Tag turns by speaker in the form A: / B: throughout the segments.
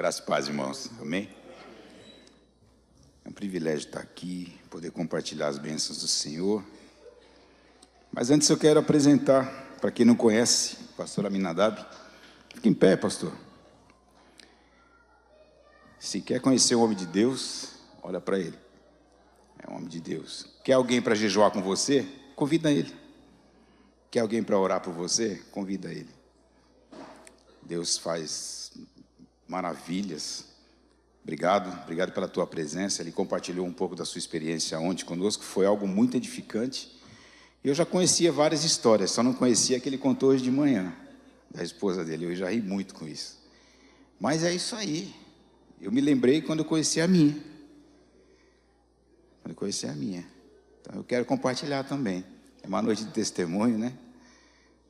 A: Graça e paz, irmãos. Amém? É um privilégio estar aqui, poder compartilhar as bênçãos do Senhor. Mas antes eu quero apresentar, para quem não conhece, o pastor Aminadab. Fique em pé, pastor. Se quer conhecer o homem de Deus, olha para ele. É um homem de Deus. Quer alguém para jejuar com você? Convida ele. Quer alguém para orar por você? Convida ele. Deus faz maravilhas. Obrigado pela tua presença. Ele compartilhou um pouco da sua experiência ontem conosco, foi algo muito edificante. Eu já conhecia várias histórias, só não conhecia a que ele contou hoje de manhã, da esposa dele. Eu já ri muito com isso. Mas é isso aí. Eu me lembrei quando eu conheci a minha. Então eu quero compartilhar também. É uma noite de testemunho, né?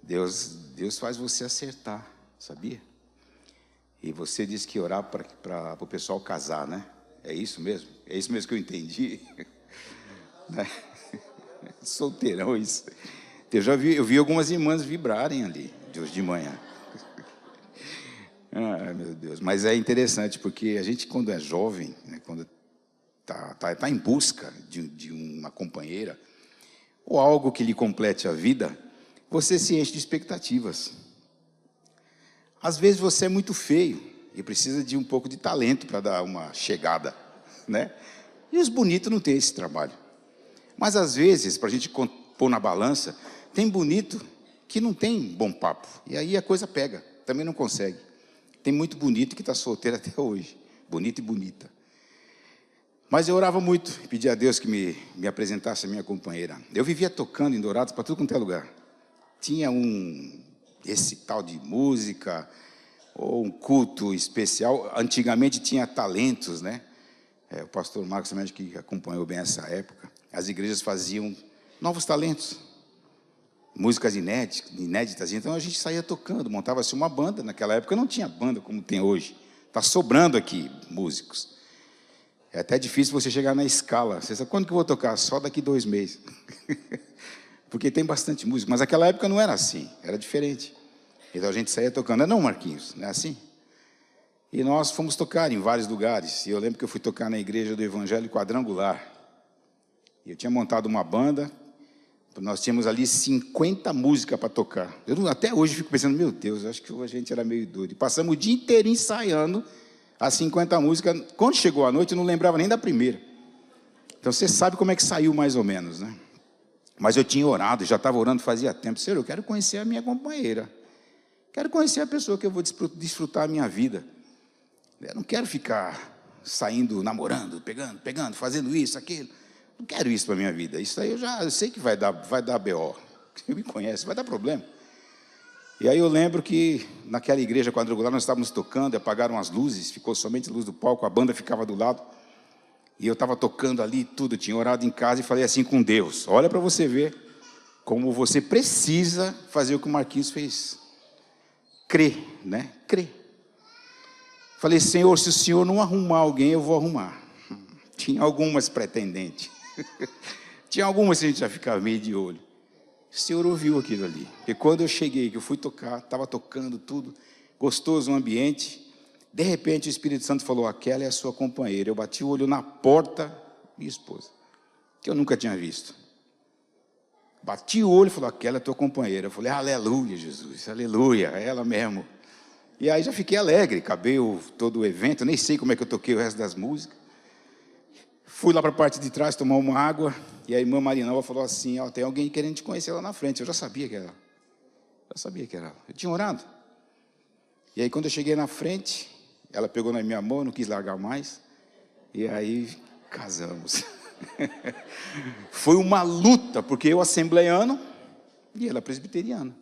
A: Deus faz você acertar, sabia? E você disse que orar para o pessoal casar, né? É isso mesmo? É isso mesmo que eu entendi? Solteirão isso. Eu vi algumas irmãs vibrarem ali, de hoje de manhã. Ai, meu Deus. Mas é interessante, porque a gente, quando é jovem, né, quando está em busca de uma companheira, ou algo que lhe complete a vida, você se enche de expectativas. Às vezes você é muito feio e precisa de um pouco de talento para dar uma chegada, né? E os bonitos não têm esse trabalho. Mas às vezes, para a gente pôr na balança, tem bonito que não tem bom papo. E aí a coisa pega, também não consegue. Tem muito bonito que está solteiro até hoje. Bonito e bonita. Mas eu orava muito, pedia a Deus que me apresentasse a minha companheira. Eu vivia tocando em Dourados para tudo quanto é lugar. Tinha esse tal de música, ou um culto especial. Antigamente tinha talentos, né? O pastor Marcos também, que acompanhou bem essa época. As igrejas faziam novos talentos, músicas inéditas. Então a gente saía tocando, montava-se uma banda. Naquela época não tinha banda como tem hoje. Está sobrando aqui músicos. É até difícil você chegar na escala. Você sabe quando que eu vou tocar? Só daqui 2 meses. Porque tem bastante música. Mas naquela época não era assim, era diferente. Então a gente saía tocando. Não, Marquinhos, não é assim? E nós fomos tocar em vários lugares. E eu lembro que eu fui tocar na igreja do Evangelho Quadrangular. E eu tinha montado uma banda. Nós tínhamos ali 50 músicas para tocar. Eu até hoje fico pensando, meu Deus, acho que a gente era meio doido. E passamos o dia inteiro ensaiando as 50 músicas. Quando chegou a noite, eu não lembrava nem da primeira. Então você sabe como é que saiu mais ou menos, né? Mas eu tinha orado, já estava orando fazia tempo. Senhor, eu quero conhecer a minha companheira. Quero conhecer a pessoa que eu vou desfrutar a minha vida. Eu não quero ficar saindo, namorando, pegando, fazendo isso, aquilo. Não quero isso para a minha vida. Isso aí eu sei que vai dar BO. Você me conhece, vai dar problema. E aí eu lembro que naquela igreja quadrangular nós estávamos tocando, apagaram as luzes, ficou somente a luz do palco, a banda ficava do lado. E eu estava tocando ali tudo, tinha orado em casa e falei assim com Deus, olha para você ver como você precisa fazer o que o Marquinhos fez. Crer, né? Crer. Falei, Senhor, se o Senhor não arrumar alguém, eu vou arrumar. Tinha algumas pretendentes. Tinha algumas que a gente já ficava meio de olho. O Senhor ouviu aquilo ali. Porque quando eu cheguei, que eu fui tocar, estava tocando tudo, gostoso o ambiente. De repente o Espírito Santo falou, aquela é a sua companheira. Eu bati o olho na porta, minha esposa, que eu nunca tinha visto. Bati o olho e falou, aquela é a tua companheira. Eu falei, aleluia, Jesus, aleluia, é ela mesmo. E aí já fiquei alegre, acabei todo o evento, nem sei como é que eu toquei o resto das músicas. Fui lá para a parte de trás tomar uma água, e a irmã Marinalva falou assim, ó, tem alguém querendo te conhecer lá na frente. Eu já sabia que era ela. Eu tinha orado. E aí quando eu cheguei na frente, ela pegou na minha mão, não quis largar mais, e aí casamos. Foi uma luta, porque eu assembleiano e ela presbiteriana.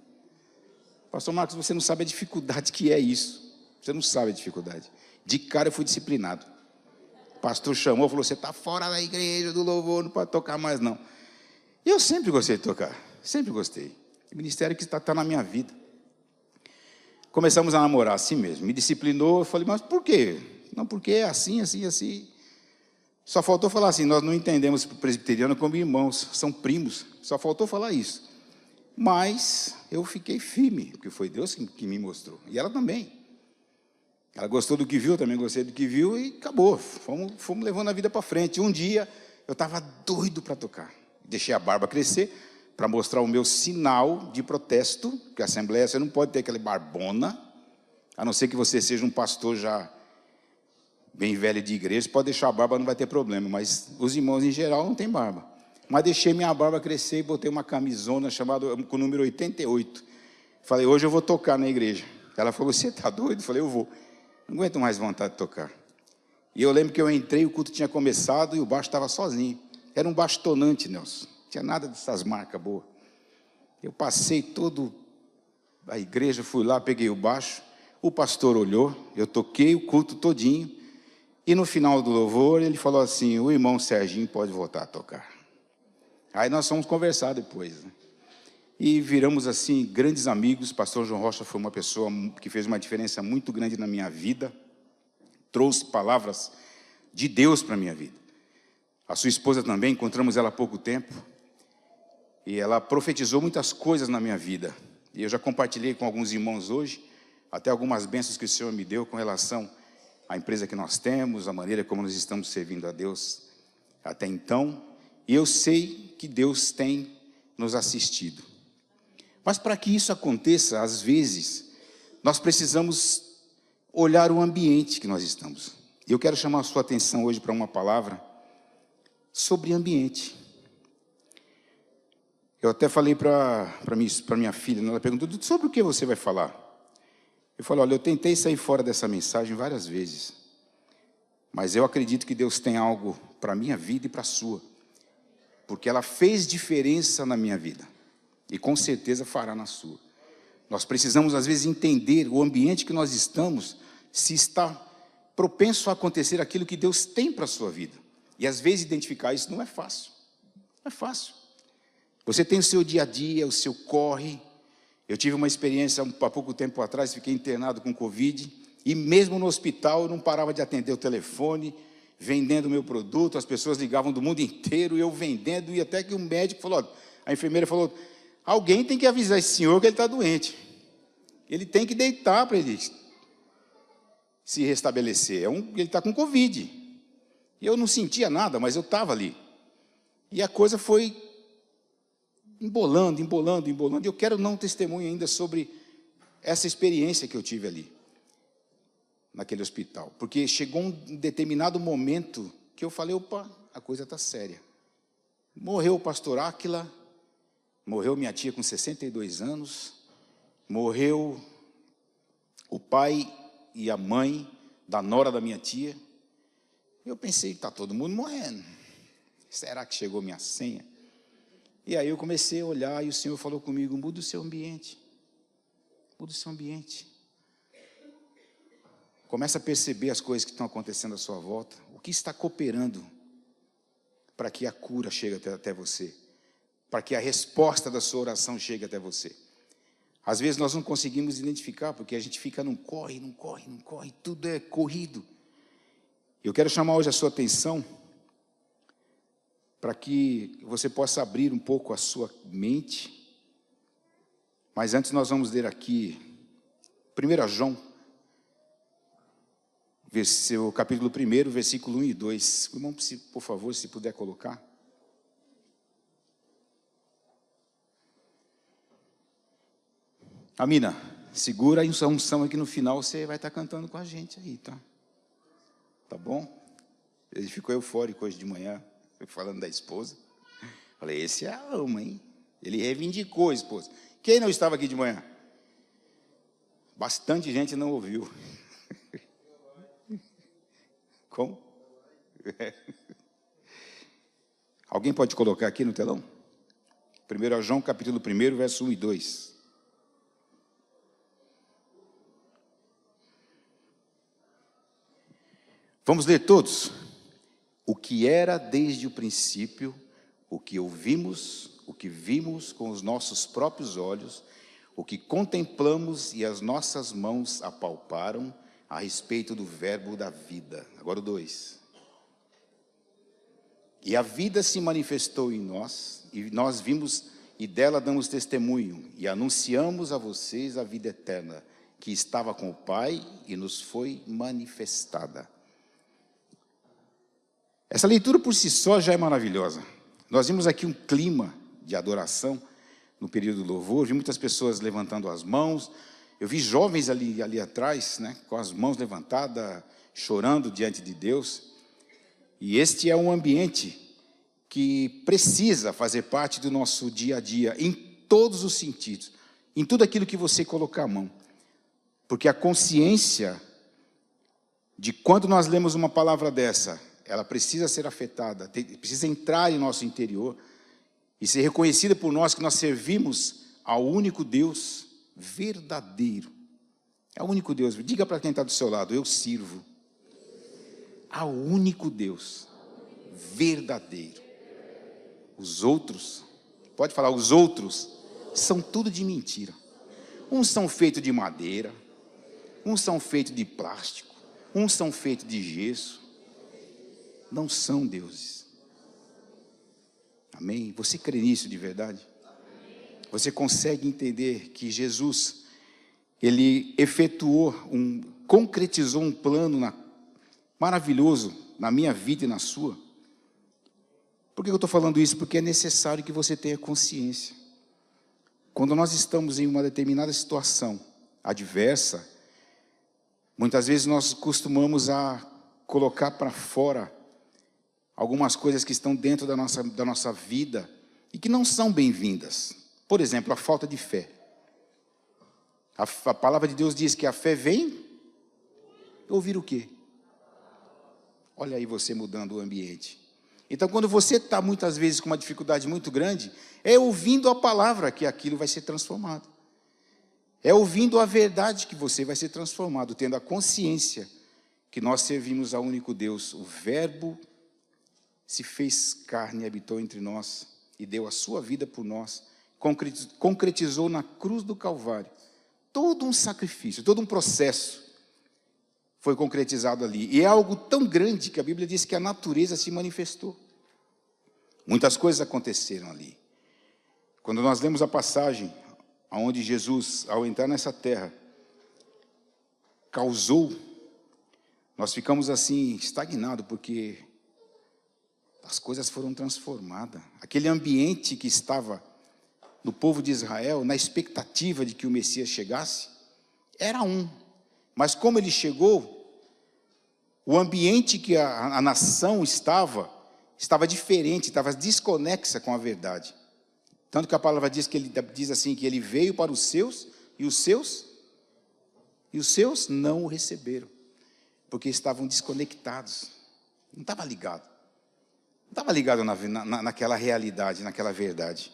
A: Pastor Marcos, você não sabe a dificuldade que é isso. Você não sabe a dificuldade. De cara eu fui disciplinado. O pastor chamou, falou, você está fora da igreja, do louvor, não pode tocar mais não. E eu sempre gostei de tocar, sempre gostei. O ministério que está na minha vida. Começamos a namorar assim mesmo, me disciplinou, eu falei, mas por quê? Não, porque é assim. Só faltou falar assim, nós não entendemos o presbiteriano como irmãos, são primos, só faltou falar isso. Mas eu fiquei firme, porque foi Deus que me mostrou, e ela também. Ela gostou do que viu, também gostei do que viu e acabou. Fomos levando a vida para frente. Um dia, eu estava doido para tocar. Deixei a barba crescer para mostrar o meu sinal de protesto, porque a Assembleia, você não pode ter aquela barbona, a não ser que você seja um pastor já bem velho de igreja, você pode deixar a barba, não vai ter problema, mas os irmãos em geral não tem barba. Mas deixei minha barba crescer e botei uma camisona chamada com o número 88. Falei, hoje eu vou tocar na igreja. Ela falou, você está doido? Eu falei, eu vou. Não aguento mais vontade de tocar. E eu lembro que eu entrei, o culto tinha começado e o baixo estava sozinho. Era um baixo tonante, Nelson. Não tinha nada dessas marcas boas. Eu passei todo a igreja, fui lá, peguei o baixo. O pastor olhou, eu toquei o culto todinho. E no final do louvor, ele falou assim, o irmão Serginho pode voltar a tocar. Aí nós fomos conversar depois, né? E viramos assim, grandes amigos. Pastor João Rocha foi uma pessoa que fez uma diferença muito grande na minha vida. Trouxe palavras de Deus para a minha vida. A sua esposa também, encontramos ela há pouco tempo. E ela profetizou muitas coisas na minha vida. E eu já compartilhei com alguns irmãos hoje, até algumas bênçãos que o Senhor me deu com relação à empresa que nós temos, a maneira como nós estamos servindo a Deus até então. E eu sei que Deus tem nos assistido. Mas para que isso aconteça, às vezes, nós precisamos olhar o ambiente que nós estamos. E eu quero chamar a sua atenção hoje para uma palavra sobre ambiente. Eu até falei para minha filha, ela perguntou, sobre o que você vai falar? Eu falei, olha, eu tentei sair fora dessa mensagem várias vezes, mas eu acredito que Deus tem algo para a minha vida e para a sua, porque ela fez diferença na minha vida, e com certeza fará na sua. Nós precisamos, às vezes, entender o ambiente que nós estamos, se está propenso a acontecer aquilo que Deus tem para a sua vida. E, às vezes, identificar isso não é fácil. Não é fácil. Você tem o seu dia a dia, o seu corre. Eu tive uma experiência há pouco tempo atrás, fiquei internado com Covid, e mesmo no hospital eu não parava de atender o telefone, vendendo o meu produto, as pessoas ligavam do mundo inteiro, eu vendendo, e até que o médico falou, a enfermeira falou, alguém tem que avisar esse senhor que ele está doente. Ele tem que deitar para ele se restabelecer. Ele está com Covid. E eu não sentia nada, mas eu estava ali. E a coisa foi embolando. E eu quero dar um testemunho ainda sobre essa experiência que eu tive ali, naquele hospital. Porque chegou um determinado momento que eu falei, opa, a coisa está séria. Morreu o pastor Áquila, morreu minha tia com 62 anos, morreu o pai e a mãe da nora da minha tia. Eu pensei, está todo mundo morrendo. Será que chegou minha senha? E aí eu comecei a olhar e o Senhor falou comigo, muda o seu ambiente. Muda o seu ambiente. Começa a perceber as coisas que estão acontecendo à sua volta. O que está cooperando para que a cura chegue até você. Para que a resposta da sua oração chegue até você. Às vezes nós não conseguimos identificar, porque a gente fica não corre, tudo é corrido. Eu quero chamar hoje a sua atenção para que você possa abrir um pouco a sua mente. Mas antes nós vamos ler aqui 1 João, capítulo 1, versículo 1 e 2. Irmão, por favor, se puder colocar. Amina, segura a unção aqui no final, você vai estar cantando com a gente aí, tá? Tá bom? Ele ficou eufórico hoje de manhã, falando da esposa. Falei, esse é a ama, hein? Ele reivindicou a esposa. Quem não estava aqui de manhã? Bastante gente não ouviu. Como? Alguém pode colocar aqui no telão? 1 João, capítulo 1, verso 1 e 2. Vamos ler todos? O que era desde o princípio, o que ouvimos, o que vimos com os nossos próprios olhos, o que contemplamos e as nossas mãos apalparam a respeito do verbo da vida. Agora o 2. E a vida se manifestou em nós, e nós vimos e dela damos testemunho, e anunciamos a vocês a vida eterna, que estava com o Pai e nos foi manifestada. Essa leitura por si só já é maravilhosa. Nós vimos aqui um clima de adoração no período do louvor, vi muitas pessoas levantando as mãos, eu vi jovens ali atrás, né, com as mãos levantadas, chorando diante de Deus. E este é um ambiente que precisa fazer parte do nosso dia a dia, em todos os sentidos, em tudo aquilo que você colocar a mão. Porque a consciência de quando nós lemos uma palavra dessa, ela precisa ser afetada, precisa entrar em nosso interior e ser reconhecida por nós que nós servimos ao único Deus verdadeiro. É o único Deus. Diga para quem está do seu lado: eu sirvo ao único Deus verdadeiro. Os outros, pode falar, os outros são tudo de mentira. Uns são feitos de madeira, uns são feitos de plástico, uns são feitos de gesso. Não são deuses. Amém? Você crê nisso de verdade? Você consegue entender que Jesus, Ele concretizou um plano maravilhoso na minha vida e na sua? Por que eu estou falando isso? Porque é necessário que você tenha consciência. Quando nós estamos em uma determinada situação adversa, muitas vezes nós costumamos a colocar para fora algumas coisas que estão dentro da nossa vida e que não são bem-vindas. Por exemplo, a falta de fé. A palavra de Deus diz que a fé vem ouvir o quê? Olha aí você mudando o ambiente. Então, quando você está muitas vezes com uma dificuldade muito grande, é ouvindo a palavra que aquilo vai ser transformado. É ouvindo a verdade que você vai ser transformado, tendo a consciência que nós servimos ao único Deus. O Verbo se fez carne e habitou entre nós e deu a sua vida por nós, concretizou na cruz do Calvário todo um sacrifício, todo um processo foi concretizado ali. E é algo tão grande que a Bíblia diz que a natureza se manifestou. Muitas coisas aconteceram ali. Quando nós lemos a passagem onde Jesus, ao entrar nessa terra, causou, nós ficamos assim estagnados, porque as coisas foram transformadas. Aquele ambiente que estava no povo de Israel, na expectativa de que o Messias chegasse, era um. Mas como ele chegou, o ambiente que a nação estava diferente, estava desconexa com a verdade. Tanto que a palavra diz assim, que ele veio para os seus, e os seus não o receberam, porque estavam desconectados, não estava ligado. Não estava ligado naquela realidade, naquela verdade.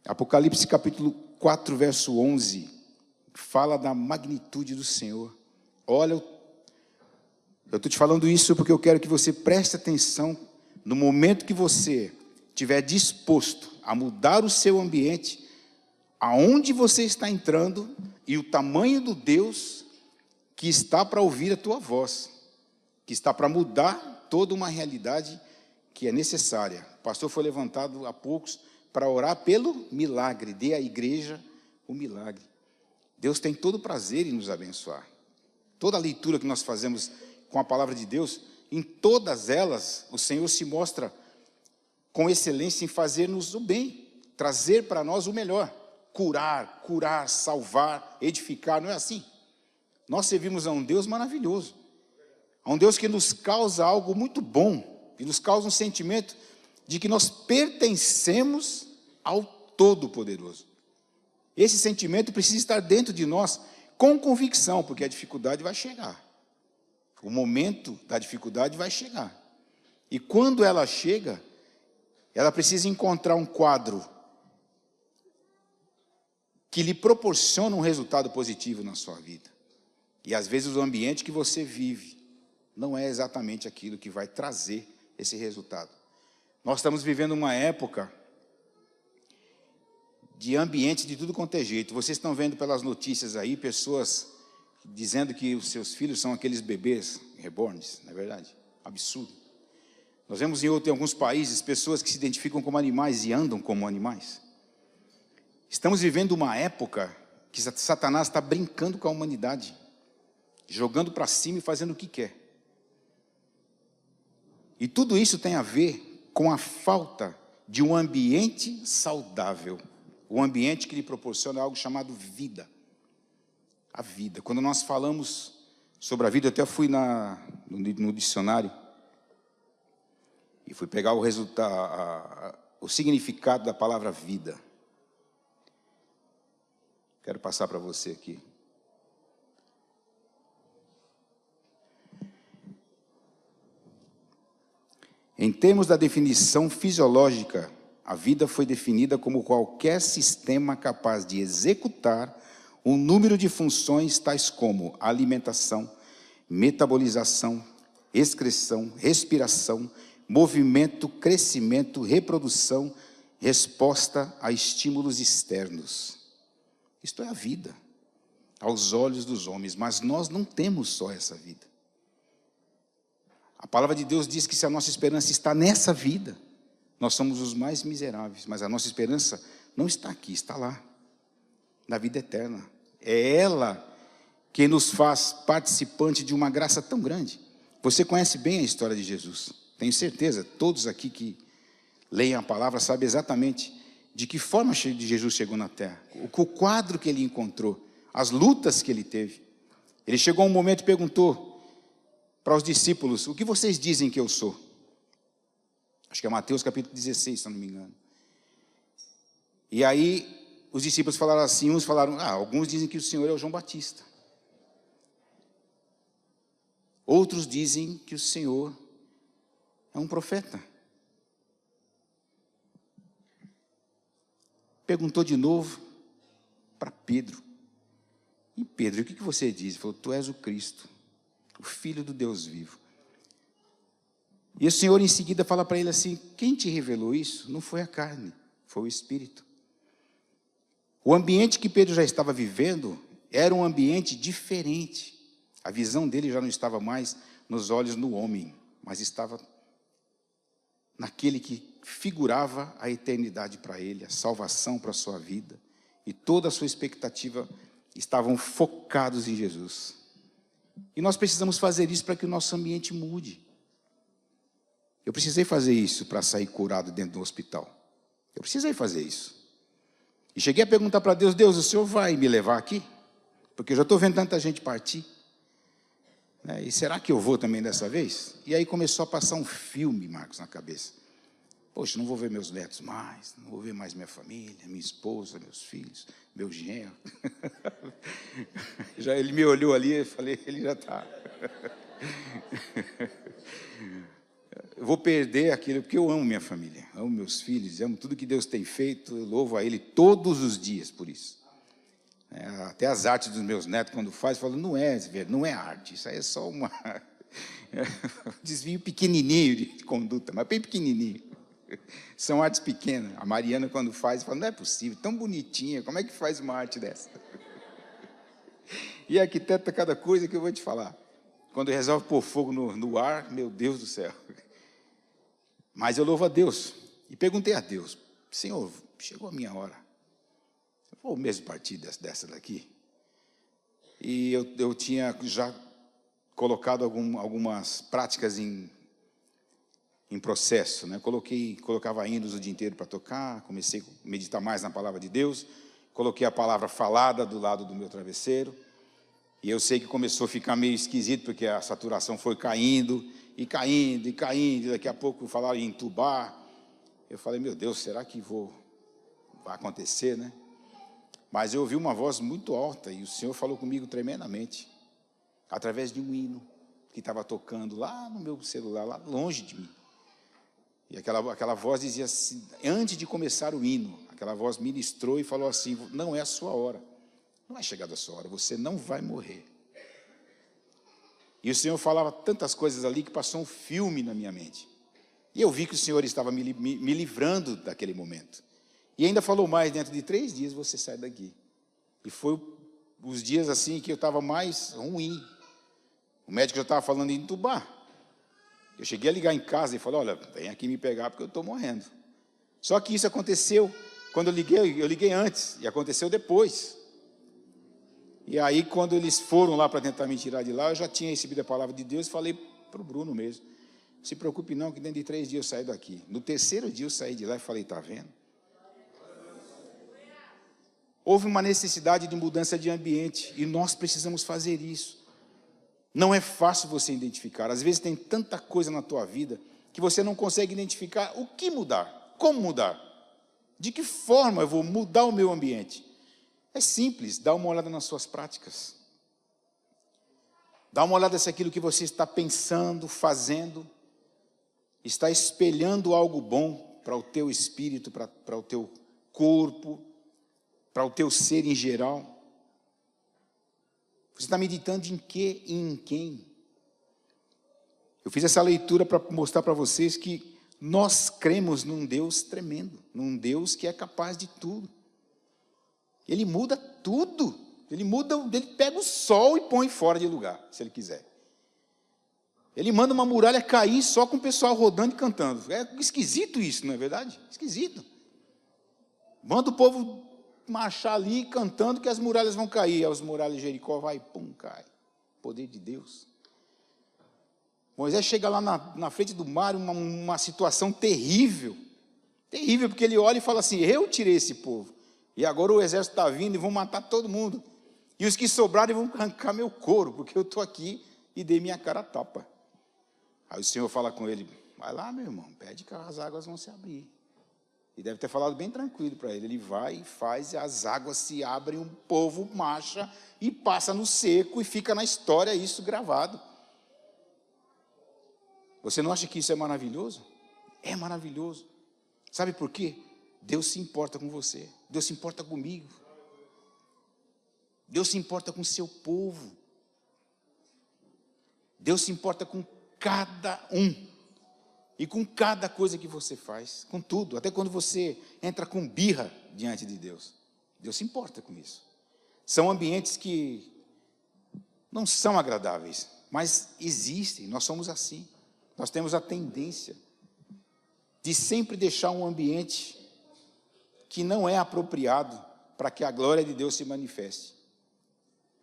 A: Apocalipse capítulo 4, verso 11, fala da magnitude do Senhor. Olha, eu estou te falando isso porque eu quero que você preste atenção no momento que você estiver disposto a mudar o seu ambiente, aonde você está entrando e o tamanho do Deus que está para ouvir a tua voz, que está para mudar toda uma realidade que é necessária. O pastor foi levantado há poucos para orar pelo milagre, dê à igreja o milagre. Deus tem todo o prazer em nos abençoar. Toda a leitura que nós fazemos com a palavra de Deus, em todas elas, o Senhor se mostra com excelência em fazer-nos o bem, trazer para nós o melhor, curar, salvar, edificar, não é assim? Nós servimos a um Deus maravilhoso, a um Deus que nos causa algo muito bom, que nos causa um sentimento de que nós pertencemos ao Todo-Poderoso. Esse sentimento precisa estar dentro de nós com convicção, porque a dificuldade vai chegar. O momento da dificuldade vai chegar. E quando ela chega, ela precisa encontrar um quadro que lhe proporciona um resultado positivo na sua vida. E às vezes o ambiente que você vive não é exatamente aquilo que vai trazer esse resultado. Nós estamos vivendo uma época de ambiente de tudo quanto é jeito. Vocês estão vendo pelas notícias aí, pessoas dizendo que os seus filhos são aqueles bebês reborns, não é verdade? Absurdo. Nós vemos em alguns países pessoas que se identificam como animais e andam como animais. Estamos vivendo uma época que Satanás está brincando com a humanidade, jogando para cima e fazendo o que quer. E tudo isso tem a ver com a falta de um ambiente saudável. O ambiente que lhe proporciona algo chamado vida. A vida. Quando nós falamos sobre a vida, eu até fui no dicionário e fui pegar o resultado, o significado da palavra vida. Quero passar para você aqui. Em termos da definição fisiológica, a vida foi definida como qualquer sistema capaz de executar um número de funções tais como alimentação, metabolização, excreção, respiração, movimento, crescimento, reprodução, resposta a estímulos externos. Isto é a vida, aos olhos dos homens, mas nós não temos só essa vida. A palavra de Deus diz que se a nossa esperança está nessa vida, nós somos os mais miseráveis, mas a nossa esperança não está aqui, está lá, na vida eterna. É ela que nos faz participante de uma graça tão grande. Você conhece bem a história de Jesus, tenho certeza, todos aqui que leem a palavra sabem exatamente de que forma Jesus chegou na terra, o quadro que ele encontrou, as lutas que ele teve. Ele chegou a um momento e perguntou para os discípulos: o que vocês dizem que eu sou? Acho que é Mateus capítulo 16, se não me engano. E aí os discípulos falaram assim, uns falaram, alguns dizem que o Senhor é o João Batista. Outros dizem que o Senhor é um profeta. Perguntou de novo para Pedro. E Pedro, o que você diz? Ele falou, tu és o Cristo, o Filho do Deus vivo. E o Senhor em seguida fala para ele assim, quem te revelou isso? Não foi a carne, foi o Espírito. O ambiente que Pedro já estava vivendo era um ambiente diferente. A visão dele já não estava mais nos olhos do homem, mas estava naquele que figurava a eternidade para ele, a salvação para a sua vida. E toda a sua expectativa estavam focados em Jesus. E nós precisamos fazer isso para que o nosso ambiente mude. Eu precisei fazer isso para sair curado dentro do hospital. Eu precisei fazer isso. E cheguei a perguntar para Deus, Deus, o Senhor vai me levar aqui? Porque eu já estou vendo tanta gente partir. E será que eu vou também dessa vez? E aí começou a passar um filme, Marcos, na cabeça. Poxa, não vou ver meus netos mais, não vou ver mais minha família, minha esposa, meus filhos, meu genro. Já ele me olhou ali e falei, ele já está. Eu vou perder aquilo, porque eu amo minha família, amo meus filhos, amo tudo que Deus tem feito, eu louvo a Ele todos os dias por isso. Até as artes dos meus netos, quando faz, falam, não é arte, isso aí é só um desvio pequenininho de conduta, mas bem pequenininho. São artes pequenas. A Mariana, quando faz, fala, não é possível, tão bonitinha, como é que faz uma arte dessa? E arquiteta cada coisa que eu vou te falar. Quando resolve pôr fogo no ar, meu Deus do céu. Mas eu louvo a Deus. E perguntei a Deus, Senhor, chegou a minha hora. Eu vou mesmo partir dessa daqui. E eu tinha já colocado algumas práticas em processo, né? Colocava hinos o dia inteiro para tocar, comecei a meditar mais na palavra de Deus, coloquei a palavra falada do lado do meu travesseiro, e eu sei que começou a ficar meio esquisito, porque a saturação foi caindo, e daqui a pouco falaram em entubar. Eu falei, meu Deus, será que vai acontecer, né? Mas eu ouvi uma voz muito alta, e o Senhor falou comigo tremendamente, através de um hino que estava tocando lá no meu celular, lá longe de mim. E aquela voz dizia assim, antes de começar o hino, aquela voz ministrou e falou assim, não é a sua hora, não é chegada a sua hora, você não vai morrer. E o Senhor falava tantas coisas ali que passou um filme na minha mente. E eu vi que o Senhor estava me livrando daquele momento. E ainda falou mais, dentro de 3 dias você sai daqui. E foi os dias assim que eu estava mais ruim. O médico já estava falando em entubar. Eu cheguei a ligar em casa e falei, olha, vem aqui me pegar porque eu estou morrendo. Só que isso aconteceu Quando eu liguei antes, e aconteceu depois. E aí, quando eles foram lá para tentar me tirar de lá, eu já tinha recebido a palavra de Deus e falei para o Bruno mesmo: não se preocupe não, que dentro de 3 dias eu saio daqui. No terceiro dia eu saí de lá e falei: está vendo? Houve uma necessidade de mudança de ambiente, e nós precisamos fazer isso. Não é fácil você identificar. Às vezes tem tanta coisa na tua vida que você não consegue identificar o que mudar, como mudar, de que forma eu vou mudar o meu ambiente. É simples, dá uma olhada nas suas práticas. Dá uma olhada se aquilo que você está pensando, fazendo, está espelhando algo bom para o teu espírito, para o teu corpo, para o teu ser em geral. Você está meditando em quê e em quem? Eu fiz essa leitura para mostrar para vocês que nós cremos num Deus tremendo, num Deus que é capaz de tudo. Ele muda tudo. Ele pega o sol e põe fora de lugar, se ele quiser. Ele manda uma muralha cair só com o pessoal rodando e cantando. É esquisito isso, não é verdade? Esquisito. Manda o povo marchar ali cantando que as muralhas vão cair. As muralhas de Jericó vai, pum, cai. Poder de Deus. Moisés chega lá na frente do mar, uma situação terrível. Terrível, porque ele olha e fala assim: eu tirei esse povo. E agora o exército está vindo e vão matar todo mundo. E os que sobrarem vão arrancar meu couro, porque eu estou aqui e dei minha cara a tapa. Aí o Senhor fala com ele: vai lá, meu irmão, pede que as águas vão se abrir. E deve ter falado bem tranquilo para ele. Ele vai e faz, e as águas se abrem, o povo marcha e passa no seco, e fica na história isso gravado. Você não acha que isso é maravilhoso? É maravilhoso. Sabe por quê? Deus se importa com você. Deus se importa comigo. Deus se importa com o seu povo. Deus se importa com cada um. E com cada coisa que você faz. Com tudo. Até quando você entra com birra diante de Deus. Deus se importa com isso. São ambientes que não são agradáveis, mas existem. Nós somos assim. Nós temos a tendência de sempre deixar um ambiente que não é apropriado para que a glória de Deus se manifeste.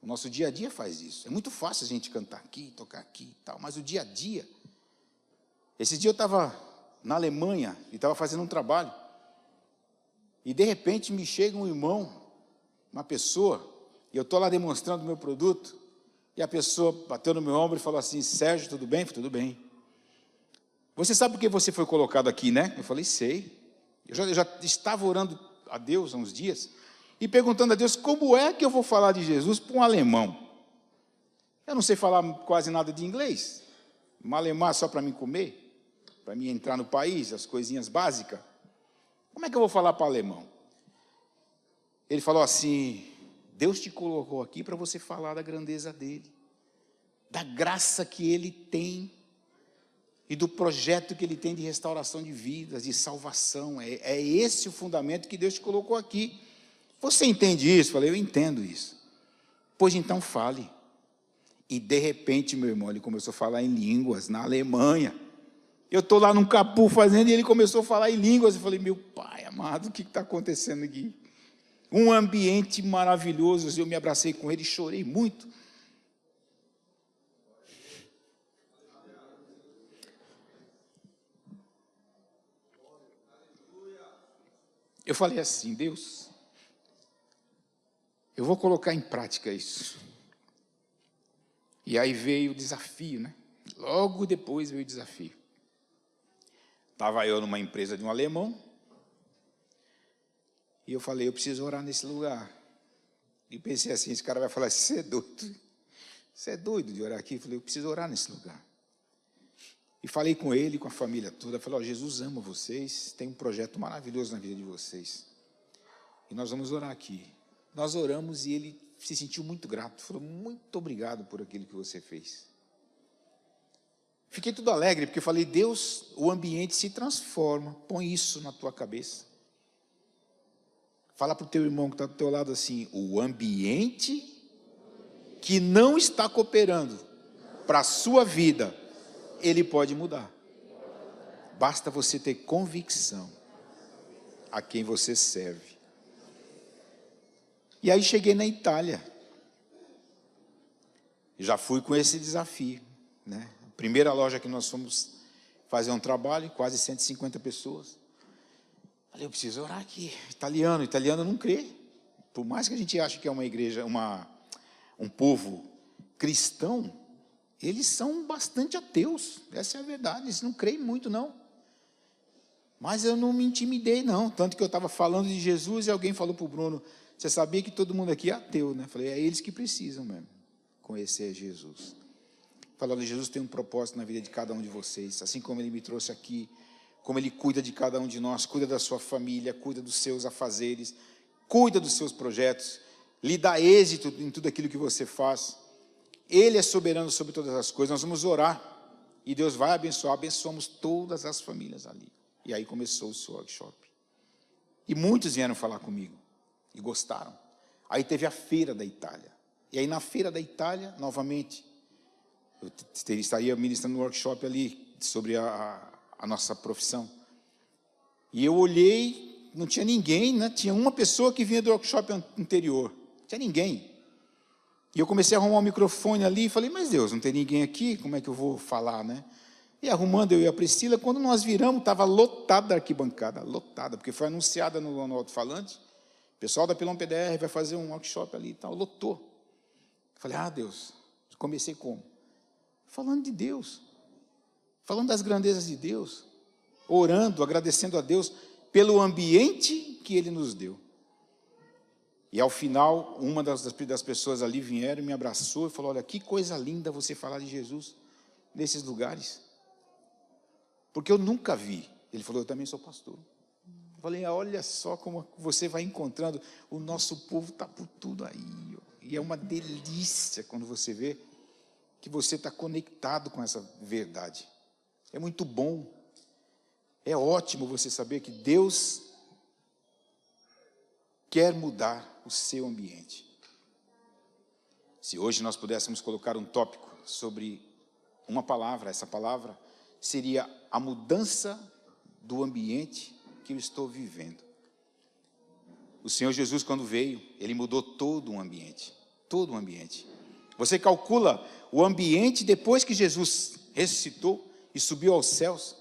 A: O nosso dia a dia faz isso. É muito fácil a gente cantar aqui, tocar aqui e tal, mas o dia a dia... Esse dia eu estava na Alemanha e estava fazendo um trabalho, e de repente me chega um irmão, uma pessoa, e eu estou lá demonstrando o meu produto, e a pessoa bateu no meu ombro e falou assim: Sérgio, tudo bem? Tudo bem. Você sabe por que você foi colocado aqui, né? Eu falei: sei. Eu já estava orando a Deus há uns dias e perguntando a Deus como é que eu vou falar de Jesus para um alemão. Eu não sei falar quase nada de inglês. Malemar só para mim comer, para mim entrar no país, as coisinhas básicas. Como é que eu vou falar para alemão? Ele falou assim: Deus te colocou aqui para você falar da grandeza dele, da graça que ele tem, e do projeto que ele tem de restauração de vidas, de salvação. É esse o fundamento que Deus te colocou aqui. Você entende isso? Eu falei: eu entendo isso. Pois então fale. E de repente, meu irmão, ele começou a falar em línguas, na Alemanha. Eu estou lá num capu fazendo, e ele começou a falar em línguas. Eu falei: meu pai amado, o que está acontecendo aqui? Um ambiente maravilhoso. Eu me abracei com ele e chorei muito. Eu falei assim: Deus, eu vou colocar em prática isso. E aí veio o desafio, né? Logo depois veio o desafio. Estava eu numa empresa de um alemão, e eu falei: eu preciso orar nesse lugar. E pensei assim: esse cara vai falar: você é doido? Você é doido de orar aqui? Eu falei: eu preciso orar nesse lugar. E falei com ele, com a família toda. Eu falei: Jesus ama vocês, tem um projeto maravilhoso na vida de vocês. E nós vamos orar aqui. Nós oramos e ele se sentiu muito grato. Falou: muito obrigado por aquilo que você fez. Fiquei tudo alegre, porque eu falei: Deus, o ambiente se transforma. Põe isso na tua cabeça. Fala para o teu irmão que está do teu lado assim: o ambiente que não está cooperando para a sua vida, ele pode mudar. Basta você ter convicção. a quem você serve. E aí cheguei na Itália. Já fui com esse desafio, né? Primeira loja que nós fomos fazer um trabalho, quase 150 pessoas. Falei, eu preciso orar aqui. Italiano não crê. Por mais que a gente ache que é uma igreja, um povo cristão, eles são bastante ateus. Essa é a verdade, eles não creem muito, não. Mas eu não me intimidei, não. Tanto que eu estava falando de Jesus e alguém falou para o Bruno, você sabia que todo mundo aqui é ateu, né? Falei, é eles que precisam mesmo conhecer Jesus. Falei, olha, Jesus tem um propósito na vida de cada um de vocês, assim como Ele me trouxe aqui, como Ele cuida de cada um de nós, cuida da sua família, cuida dos seus afazeres, cuida dos seus projetos, lhe dá êxito em tudo aquilo que você faz. Ele é soberano sobre todas as coisas. Nós vamos orar e Deus vai abençoar. Abençoamos todas as famílias ali. E aí começou o seu workshop. E muitos vieram falar comigo e gostaram. Aí teve a Feira da Itália. E aí na Feira da Itália, novamente, eu estaria ministrando um workshop ali sobre a nossa profissão. E eu olhei, não tinha ninguém, né? Tinha uma pessoa que vinha do workshop anterior. Não tinha ninguém. E eu comecei a arrumar o microfone ali e falei, mas Deus, não tem ninguém aqui, como é que eu vou falar, né? E arrumando eu e a Priscila, quando nós viramos, estava lotada a arquibancada, lotada, porque foi anunciada no alto-falante, o pessoal da Pilão PDR vai fazer um workshop ali e tal, lotou. Falei, Deus, comecei como? Falando de Deus, falando das grandezas de Deus, orando, agradecendo a Deus pelo ambiente que Ele nos deu. E ao final, uma das pessoas ali vieram, me abraçou e falou, olha, que coisa linda você falar de Jesus nesses lugares. Porque eu nunca vi. Ele falou, eu também sou pastor. Eu falei, olha só como você vai encontrando, o nosso povo está por tudo aí. E é uma delícia quando você vê que você está conectado com essa verdade. É muito bom. É ótimo você saber que Deus quer mudar o seu ambiente. Se hoje nós pudéssemos colocar um tópico sobre uma palavra, essa palavra seria a mudança do ambiente que eu estou vivendo. O Senhor Jesus, quando veio, Ele mudou todo o ambiente. Todo o ambiente. Você calcula o ambiente depois que Jesus ressuscitou e subiu aos céus,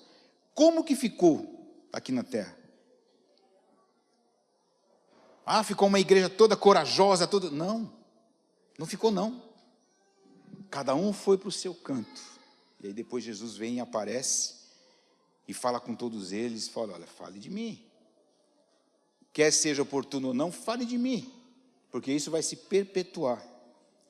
A: como que ficou aqui na terra? Ficou uma igreja toda corajosa, toda... Não, não ficou não. Cada um foi para o seu canto. E aí depois Jesus vem e aparece e fala com todos eles, fala, olha, fale de mim. Quer seja oportuno ou não, fale de mim, porque isso vai se perpetuar.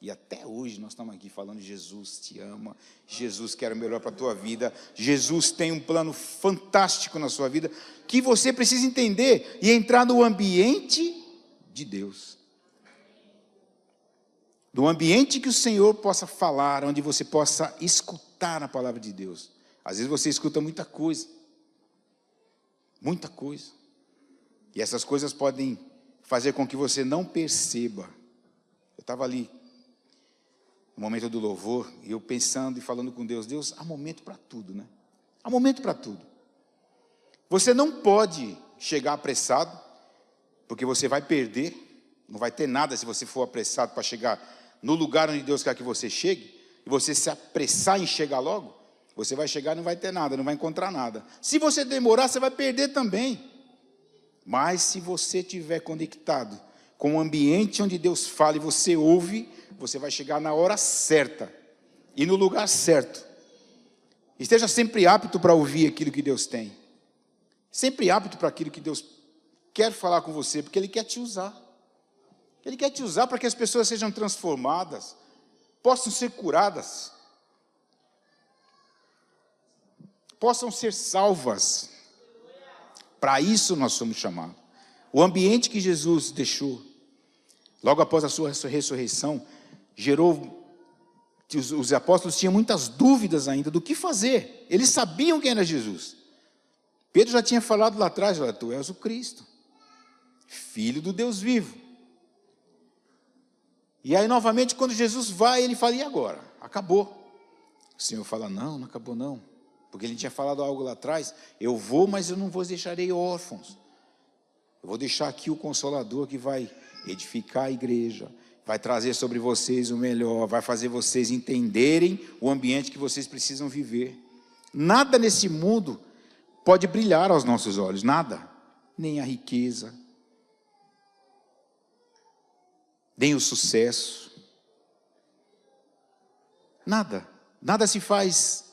A: E até hoje nós estamos aqui falando, Jesus te ama, Jesus quer o melhor para a tua vida, Jesus tem um plano fantástico na sua vida, que você precisa entender e entrar no ambiente de Deus. Do ambiente que o Senhor possa falar, onde você possa escutar a palavra de Deus. Às vezes você escuta muita coisa. Muita coisa. E essas coisas podem fazer com que você não perceba. Eu estava ali, no momento do louvor, e eu pensando e falando com Deus, Deus, há momento para tudo, né? Há momento para tudo. Você não pode chegar apressado, porque você vai perder, não vai ter nada se você for apressado para chegar no lugar onde Deus quer que você chegue, e você se apressar em chegar logo, você vai chegar e não vai ter nada, não vai encontrar nada. Se você demorar, você vai perder também. Mas se você estiver conectado com o ambiente onde Deus fala e você ouve, você vai chegar na hora certa e no lugar certo. Esteja sempre apto para ouvir aquilo que Deus tem. Sempre apto para aquilo que Deus quer falar com você, porque Ele quer te usar. Ele quer te usar para que as pessoas sejam transformadas, possam ser curadas, possam ser salvas. Para isso nós somos chamados. O ambiente que Jesus deixou, logo após a sua ressurreição, gerou... Os apóstolos tinham muitas dúvidas ainda do que fazer. Eles sabiam quem era Jesus. Pedro já tinha falado lá atrás, olha, tu és o Cristo, Filho do Deus vivo. E aí novamente quando Jesus vai, ele fala, e agora? Acabou. O Senhor fala, não acabou não. Porque ele tinha falado algo lá atrás, eu vou, mas eu não vos deixarei órfãos. Eu vou deixar aqui o Consolador que vai edificar a igreja, vai trazer sobre vocês o melhor, vai fazer vocês entenderem o ambiente que vocês precisam viver. Nada nesse mundo pode brilhar aos nossos olhos, nada. Nem a riqueza, nem o sucesso. Nada se faz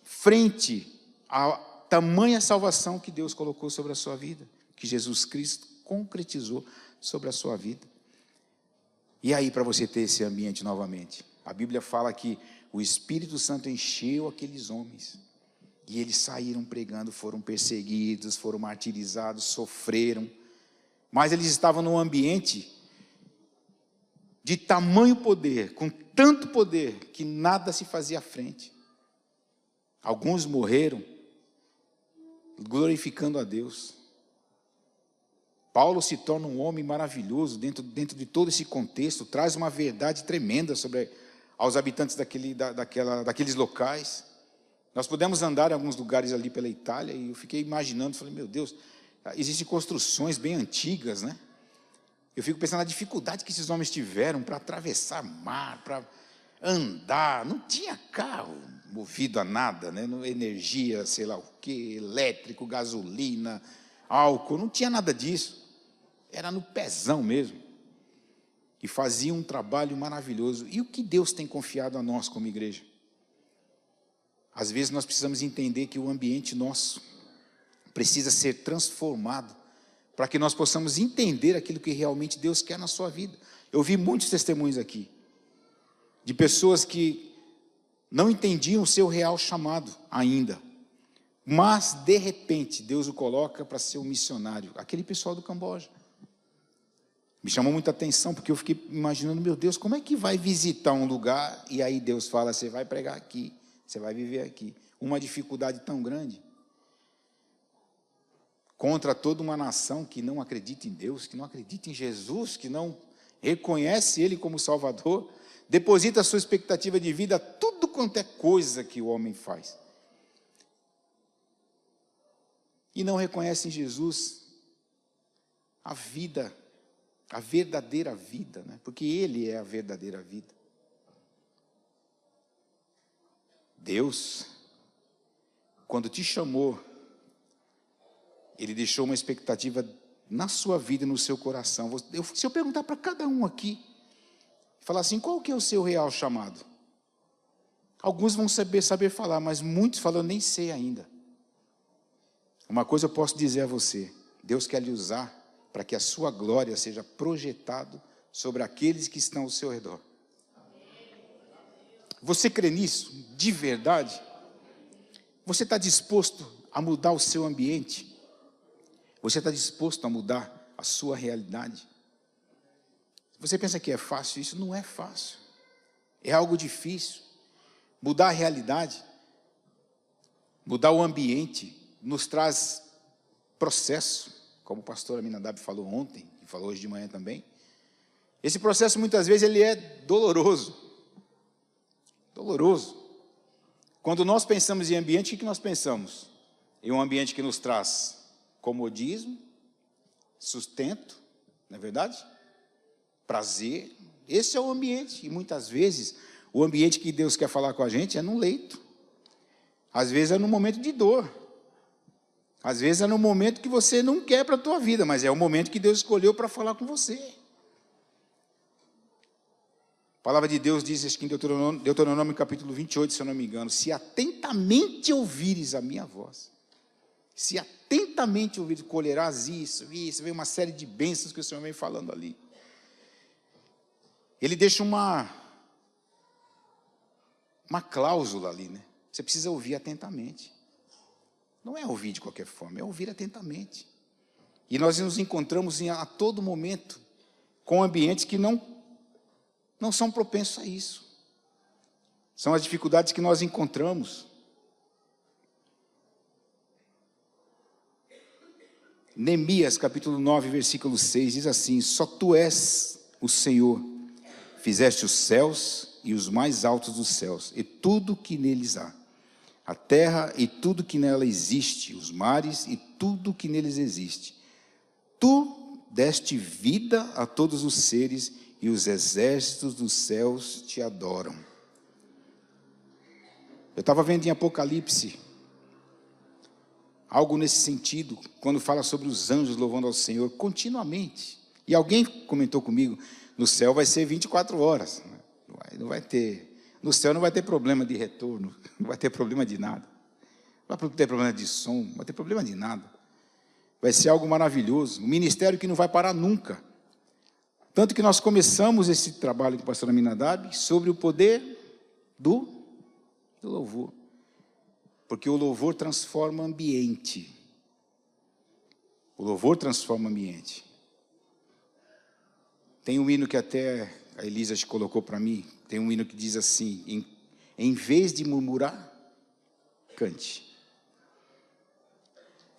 A: frente à tamanha salvação que Deus colocou sobre a sua vida, que Jesus Cristo concretizou sobre a sua vida. E aí, para você ter esse ambiente novamente, a Bíblia fala que o Espírito Santo encheu aqueles homens, e eles saíram pregando, foram perseguidos, foram martirizados, sofreram, mas eles estavam num ambiente de tamanho poder, com tanto poder, que nada se fazia à frente. Alguns morreram glorificando a Deus. Paulo se torna um homem maravilhoso dentro de todo esse contexto, traz uma verdade tremenda sobre aos habitantes daqueles locais. Nós pudemos andar em alguns lugares ali pela Itália, e eu fiquei imaginando, falei, meu Deus, existem construções bem antigas, né? Eu fico pensando na dificuldade que esses homens tiveram para atravessar mar, para andar. Não tinha carro movido a nada, né? Energia, sei lá o quê, elétrico, gasolina, álcool, não tinha nada disso. Era no pezão mesmo. E faziam um trabalho maravilhoso. E o que Deus tem confiado a nós como igreja? Às vezes nós precisamos entender que o ambiente nosso precisa ser transformado para que nós possamos entender aquilo que realmente Deus quer na sua vida. Eu vi muitos testemunhos aqui de pessoas que não entendiam o seu real chamado ainda, mas de repente Deus o coloca para ser um missionário. Aquele pessoal do Camboja me chamou muita atenção, porque eu fiquei imaginando, meu Deus, como é que vai visitar um lugar e aí Deus fala, você vai pregar aqui, você vai viver aqui. Uma dificuldade tão grande contra toda uma nação que não acredita em Deus, que não acredita em Jesus, que não reconhece Ele como Salvador, deposita a sua expectativa de vida, tudo quanto é coisa que o homem faz, e não reconhece em Jesus a vida, a verdadeira vida, né? Porque Ele é a verdadeira vida. Deus, quando te chamou, Ele deixou uma expectativa na sua vida, no seu coração. Se eu perguntar para cada um aqui, falar assim, qual que é o seu real chamado? Alguns vão saber falar, mas muitos falam, nem sei ainda. Uma coisa eu posso dizer a você, Deus quer lhe usar para que a sua glória seja projetada sobre aqueles que estão ao seu redor. Você crê nisso? De verdade? Você está disposto a mudar o seu ambiente? Você está disposto a mudar a sua realidade? Você pensa que é fácil? Isso não é fácil. É algo difícil. Mudar a realidade, mudar o ambiente, nos traz processo, como o pastor Aminadab falou ontem, e falou hoje de manhã também. Esse processo, muitas vezes, ele é doloroso. Doloroso. Quando nós pensamos em ambiente, o que nós pensamos? Em um ambiente que nos traz comodismo, sustento, não é verdade? Prazer. Esse é o ambiente. E muitas vezes, o ambiente que Deus quer falar com a gente é no leito. Às vezes é no momento de dor. Às vezes é no momento que você não quer para a tua vida, mas é o momento que Deus escolheu para falar com você. A palavra de Deus diz, acho que em Deuteronômio capítulo 28, se eu não me engano, se atentamente ouvires a minha voz, se atentamente ouvires, colherás isso, vem uma série de bênçãos que o Senhor vem falando ali. Ele deixa uma cláusula ali, né? Você precisa ouvir atentamente. Não é ouvir de qualquer forma, é ouvir atentamente. E nós nos encontramos a todo momento com ambientes que não são propensos a isso. São as dificuldades que nós encontramos. Neemias, capítulo 9, versículo 6, diz assim, só tu és o Senhor, fizeste os céus e os mais altos dos céus, e tudo que neles há. A terra e tudo que nela existe, os mares e tudo que neles existe. Tu deste vida a todos os seres e os exércitos dos céus te adoram. Eu estava vendo em Apocalipse algo nesse sentido, quando fala sobre os anjos louvando ao Senhor continuamente. E alguém comentou comigo, no céu vai ser 24 horas. Não vai ter, no céu não vai ter problema de retorno, não vai ter problema de nada. Não vai ter problema de som, não vai ter problema de nada. Vai ser algo maravilhoso, um ministério que não vai parar nunca. Tanto que nós começamos esse trabalho com o pastor Aminadab sobre o poder do louvor. Porque o louvor transforma ambiente. O louvor transforma ambiente. Tem um hino que até a Elisa te colocou para mim. Tem um hino que diz assim: em vez de murmurar, cante.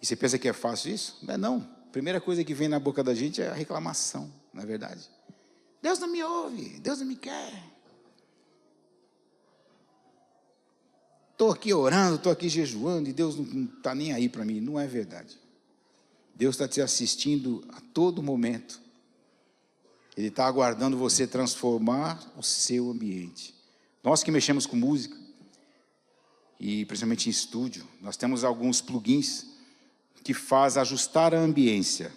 A: E você pensa que é fácil isso? Não é não. A primeira coisa que vem na boca da gente é a reclamação, não é verdade? Deus não me ouve, Deus não me quer. Estou aqui orando, estou aqui jejuando e Deus não está nem aí para mim. Não é verdade. Deus está te assistindo a todo momento. Ele está aguardando você transformar o seu ambiente. Nós que mexemos com música, e principalmente em estúdio, nós temos alguns plugins que faz ajustar a ambiência,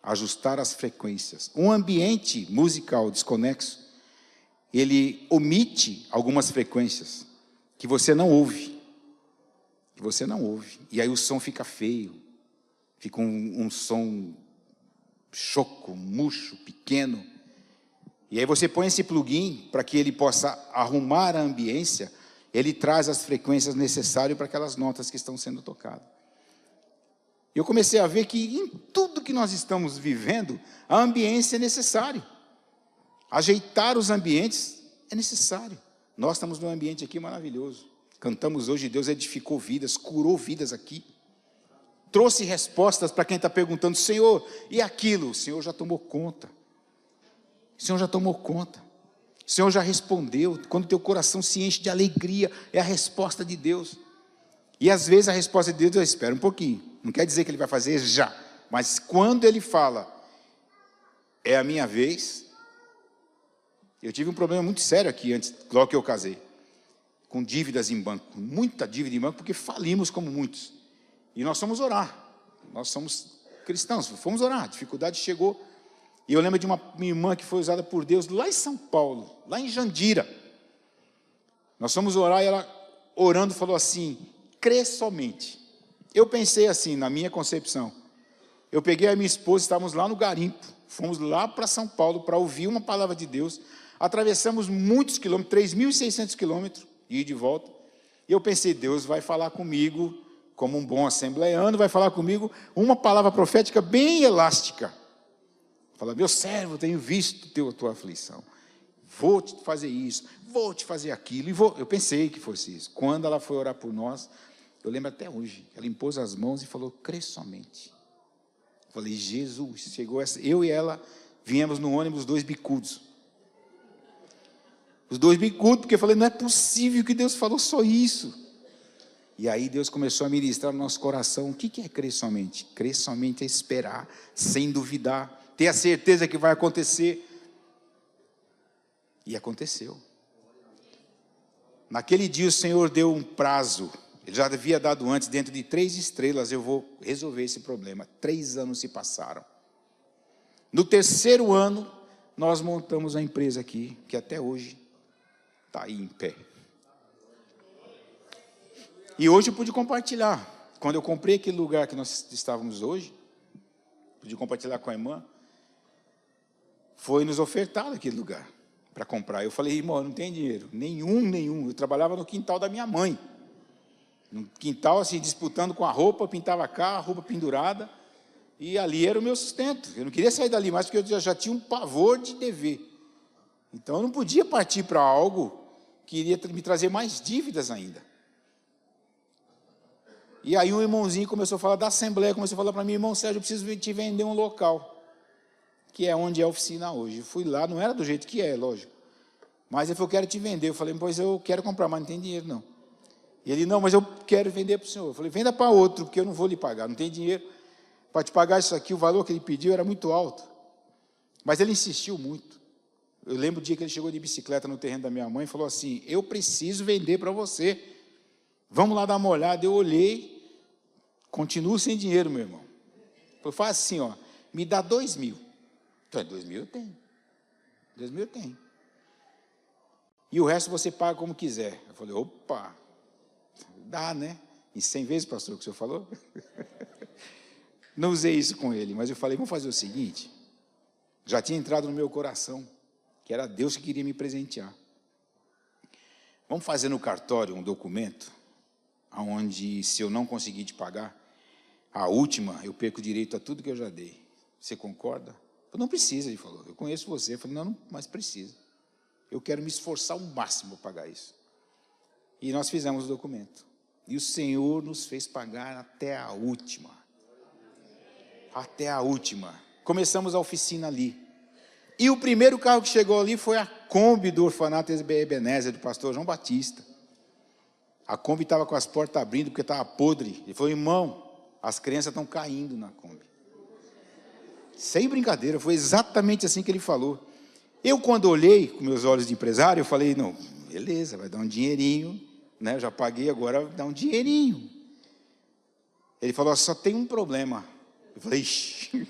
A: ajustar as frequências. Um ambiente musical desconexo, ele omite algumas frequências que você não ouve, e aí o som fica feio, fica um som choco, murcho, pequeno, e aí você põe esse plugin para que ele possa arrumar a ambiência, ele traz as frequências necessárias para aquelas notas que estão sendo tocadas. Eu comecei a ver que em tudo que nós estamos vivendo, a ambiência é necessária. Ajeitar os ambientes é necessário. Nós estamos num ambiente aqui maravilhoso. Cantamos hoje, Deus edificou vidas, curou vidas aqui. Trouxe respostas para quem está perguntando, Senhor, e aquilo? O Senhor já tomou conta. O Senhor já tomou conta. O Senhor já respondeu. Quando teu coração se enche de alegria, é a resposta de Deus. E às vezes a resposta de Deus, eu espero um pouquinho. Não quer dizer que Ele vai fazer já. Mas quando Ele fala, é a minha vez. Eu tive um problema muito sério aqui antes, logo que eu casei. Com dívidas em banco. Muita dívida em banco, porque falimos como muitos. E nós fomos orar. Nós somos cristãos, fomos orar. A dificuldade chegou. E eu lembro de uma minha irmã que foi usada por Deus lá em São Paulo, lá em Jandira. Nós fomos orar e ela, orando, falou assim: crê somente. Eu pensei assim, na minha concepção. Eu peguei a minha esposa, estávamos lá no garimpo. Fomos lá para São Paulo para ouvir uma palavra de Deus. Atravessamos muitos quilômetros, 3.600 quilômetros, de ir e de volta. E eu pensei, Deus vai falar comigo, como um bom assembleiano, vai falar comigo uma palavra profética bem elástica. Fala, meu servo, tenho visto a tua aflição. Vou te fazer isso, vou te fazer aquilo. Eu pensei que fosse isso. Quando ela foi orar por nós, eu lembro até hoje, ela impôs as mãos e falou, crê somente. Eu falei, Jesus, chegou essa. Eu e ela viemos no ônibus 2 bicudos. Os 2 bicudos, porque eu falei, não é possível que Deus falou só isso. E aí Deus começou a ministrar no nosso coração. O que é crer somente? Crer somente é esperar, sem duvidar, ter a certeza que vai acontecer. E aconteceu. Naquele dia o Senhor deu um prazo. Ele já havia dado antes, dentro de 3 estrelas eu vou resolver esse problema. 3 anos se passaram. No 3º ano, nós montamos a empresa aqui, que até hoje está aí em pé. E hoje eu pude compartilhar. Quando eu comprei aquele lugar que nós estávamos hoje, pude compartilhar com a irmã, foi nos ofertado aquele lugar para comprar. Eu falei, irmão, não tem dinheiro. Nenhum. Eu trabalhava no quintal da minha mãe. No quintal, assim, disputando com a roupa, pintava cá, a roupa pendurada. E ali era o meu sustento. Eu não queria sair dali mais, porque eu já tinha um pavor de dever. Então, eu não podia partir para algo que iria me trazer mais dívidas ainda. E aí um irmãozinho começou a falar da Assembleia, começou a falar para mim, irmão Sérgio, eu preciso te vender um local, que é onde é a oficina hoje. Eu fui lá, não era do jeito que é, lógico. Mas ele falou, eu quero te vender. Eu falei, pois eu quero comprar, mas não tem dinheiro não. E ele, não, mas eu quero vender para o senhor. Eu falei, venda para outro, porque eu não vou lhe pagar, não tem dinheiro para te pagar isso aqui. O valor que ele pediu era muito alto. Mas ele insistiu muito. Eu lembro o dia que ele chegou de bicicleta no terreno da minha mãe e falou assim, eu preciso vender para você. Vamos lá dar uma olhada. Eu olhei, continuo sem dinheiro, meu irmão. Eu faço assim, ó, me dá 2.000. Então, 2.000 eu tenho. 2.000 eu tenho. E o resto você paga como quiser. Eu falei, opa, dá, né? Em 100 vezes, pastor, o que o senhor falou? Não usei isso com ele, mas eu falei, vamos fazer o seguinte, já tinha entrado no meu coração, que era Deus que queria me presentear. Vamos fazer no cartório um documento, onde se eu não conseguir te pagar, a última, eu perco direito a tudo que eu já dei. Você concorda? Eu não precisa, ele falou, eu conheço você. Eu falei, não, mas precisa. Eu quero me esforçar ao máximo para pagar isso. E nós fizemos o documento. E o Senhor nos fez pagar até a última. Até a última. Começamos a oficina ali. E o primeiro carro que chegou ali foi a Kombi do orfanato Ebenezer, do pastor João Batista. A Kombi estava com as portas abrindo, porque estava podre. Ele falou, irmão, as crianças estão caindo na Kombi. Sem brincadeira, foi exatamente assim que ele falou. Eu, quando olhei com meus olhos de empresário, eu falei, não, beleza, vai dar um dinheirinho, né? Eu já paguei, agora vai dar um dinheirinho. Ele falou, só tem um problema. Eu falei, ixi,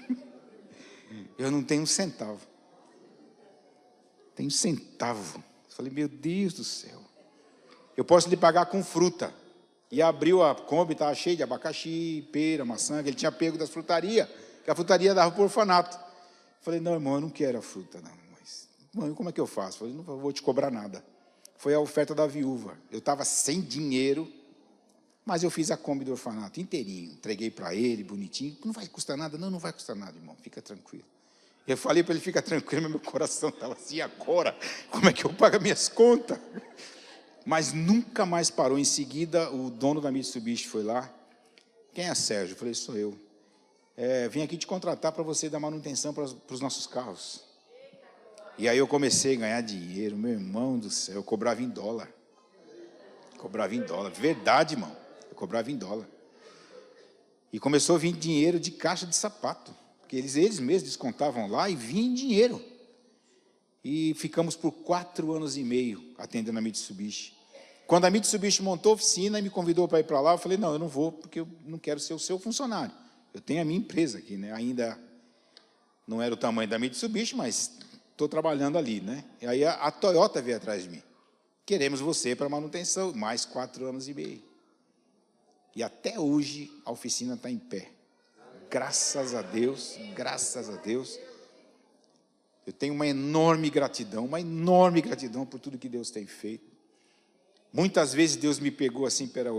A: eu não tenho um centavo. Tenho um centavo. Eu falei, meu Deus do céu. Eu posso lhe pagar com fruta. E abriu a Kombi, estava cheia de abacaxi, pera, maçã, que ele tinha pego das frutarias, que a frutaria dava para o orfanato. Eu falei, não, irmão, eu não quero a fruta, não. Mas, irmão, como é que eu faço? Eu falei, não vou te cobrar nada. Foi a oferta da viúva. Eu estava sem dinheiro, mas eu fiz a Kombi do orfanato inteirinho. Entreguei para ele, bonitinho. Não vai custar nada? Não, não vai custar nada, irmão. Fica tranquilo. Eu falei para ele, fica tranquilo, mas meu coração estava assim, agora, como é que eu pago minhas contas? Mas nunca mais parou. Em seguida, o dono da Mitsubishi foi lá. Quem é Sérgio? Eu falei, sou eu. Vim aqui te contratar para você dar manutenção para os nossos carros. E aí eu comecei a ganhar dinheiro, meu irmão do céu, eu cobrava em dólar. Cobrava em dólar, verdade, irmão. Eu cobrava em dólar. E começou a vir dinheiro de caixa de sapato. Porque eles mesmos descontavam lá e vinha em dinheiro. E ficamos por 4 anos e meio atendendo a Mitsubishi. Quando a Mitsubishi montou a oficina e me convidou para ir para lá, eu falei, não, eu não vou, porque eu não quero ser o seu funcionário. Eu tenho a minha empresa aqui, né? Ainda não era o tamanho da Mitsubishi, mas estou trabalhando ali, né? E aí a Toyota veio atrás de mim. Queremos você para manutenção, mais 4 anos e meio. E até hoje a oficina está em pé. Graças a Deus, graças a Deus. Eu tenho uma enorme gratidão por tudo que Deus tem feito. Muitas vezes Deus me pegou assim pela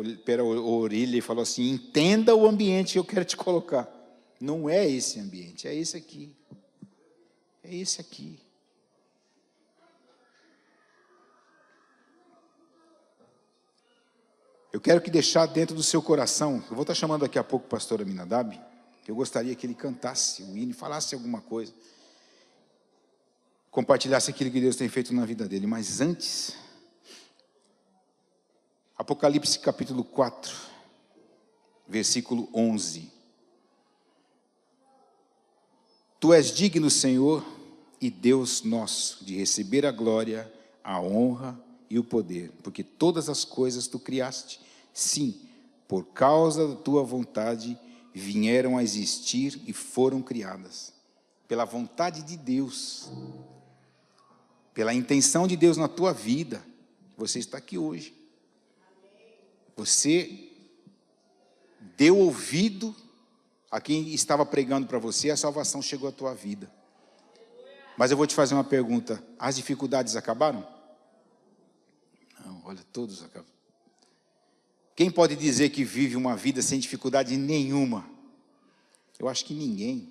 A: orelha e falou assim, entenda o ambiente que eu quero te colocar. Não é esse ambiente, é esse aqui. É esse aqui. Eu quero que deixar dentro do seu coração, eu vou estar chamando daqui a pouco o pastor Aminadab, que eu gostaria que ele cantasse o hino, falasse alguma coisa, compartilhasse aquilo que Deus tem feito na vida dele. Mas antes, Apocalipse capítulo 4, versículo 11. Tu és digno, Senhor, e Deus nosso, de receber a glória, a honra e o poder, porque todas as coisas tu criaste, sim, por causa da tua vontade, vieram a existir e foram criadas. Pela vontade de Deus, pela intenção de Deus na tua vida, você está aqui hoje. Você deu ouvido a quem estava pregando para você, a salvação chegou à tua vida. Mas eu vou te fazer uma pergunta, as dificuldades acabaram? Não, olha, todos acabaram. Quem pode dizer que vive uma vida sem dificuldade nenhuma? Eu acho que ninguém.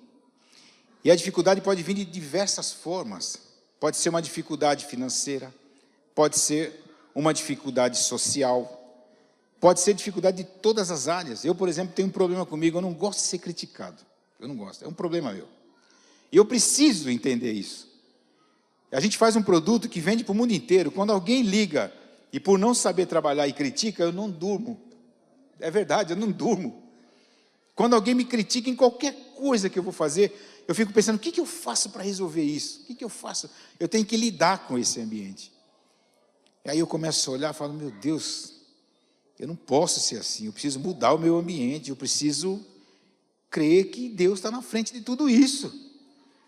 A: E a dificuldade pode vir de diversas formas. Pode ser uma dificuldade financeira, pode ser uma dificuldade social, pode ser dificuldade de todas as áreas. Eu, por exemplo, tenho um problema comigo, eu não gosto de ser criticado. Eu não gosto, é um problema meu. E eu preciso entender isso. A gente faz um produto que vende para o mundo inteiro. Quando alguém liga E por não saber trabalhar e critica, eu não durmo. É verdade, eu não durmo. Quando alguém me critica em qualquer coisa que eu vou fazer, eu fico pensando, o que eu faço para resolver isso? O que eu faço? Eu tenho que lidar com esse ambiente. E aí eu começo a olhar e falo, meu Deus, eu não posso ser assim, eu preciso mudar o meu ambiente, eu preciso crer que Deus está na frente de tudo isso.